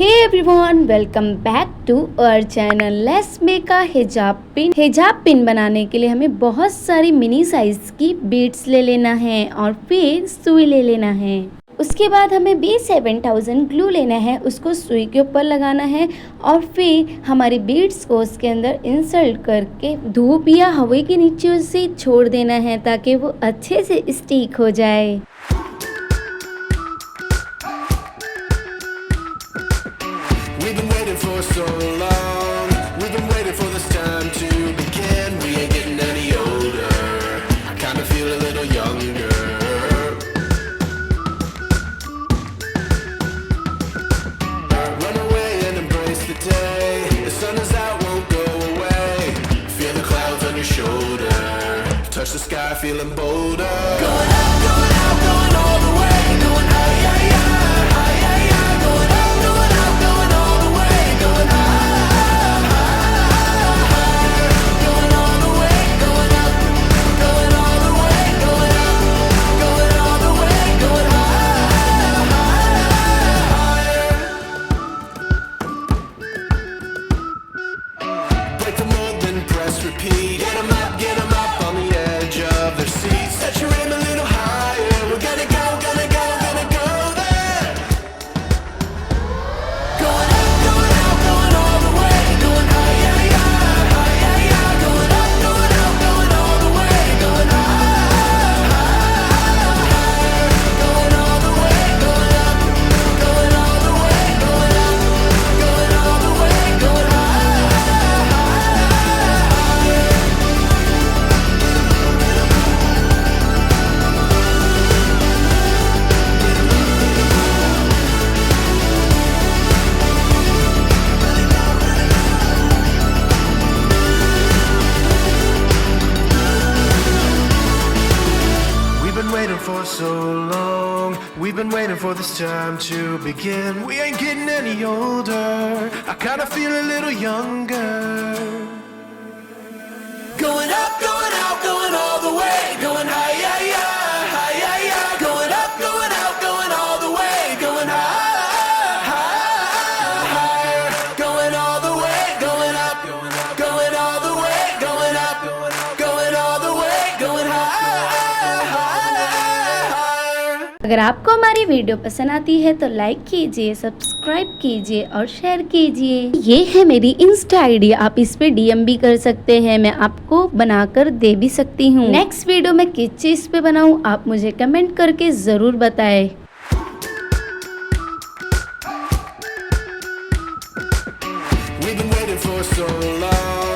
Hey everyone, welcome back to our channel. Let's make a hijab pin. हिजाब pin बनाने के लिए हमें बहुत सारी मिनी साइज की बीड्स ले लेना है और फिर सुई ले लेना है। उसके बाद हमें B7000 ग्लू लेना है, उसको सुई के ऊपर लगाना है और फिर हमारी बीड्स को उसके अंदर इंसर्ट करके धूप या हवा के नीचे उसे छोड़ देना है ताकि वो अच्छे से स्टिक हो जाए। We've been waiting for so long. We've been waiting for this time to begin. We ain't getting any older. I kinda feel a little younger. Run away and embrace the day. The sun is out, won't go away. Feel the clouds on your shoulder. Touch the sky, feeling bolder. Going up, going out, going all the way. Going high, high, high, high, high, high. Going up, going out, going all the way. Going high, high, higher. Going all the way, going up. Going all the way, going up. Going all the way, going high, higher. Break the mold, then press repeat. Get 'em up on the edge of their seats. Set your aim a little higher. We're gonna go, gonna go, gonna go there. Going up, going out, going all the way. Going high, high, high, high, high, high. Going up, going out, going all the way. Going high, higher. Going all the way, going up. Going all the way, going up. Going all the way, going high, higher. We've been waiting for so long. We've been waiting for this time to begin. We ain't getting any older. I kinda feel a little younger. Going up, going out, going all the way. Going high, high, high, high, high, high. Going up, going out, going all the way. Going high, high, higher. Going all the way, going up. Going all the way, going up. Going all the way, going high, higher. अगर आपको हमारी video पसंद आती है तो like कीजिए, subscribe कीजिए और शेयर कीजिए। ये है मेरी इंस्टा आईडी, आप इस पे डीएम भी कर सकते हैं, मैं आपको बनाकर दे भी सकती हूँ। नेक्स्ट वीडियो में किस चीज पे बनाऊँ आप मुझे कमेंट करके जरूर बताएं। We've been waiting for so long.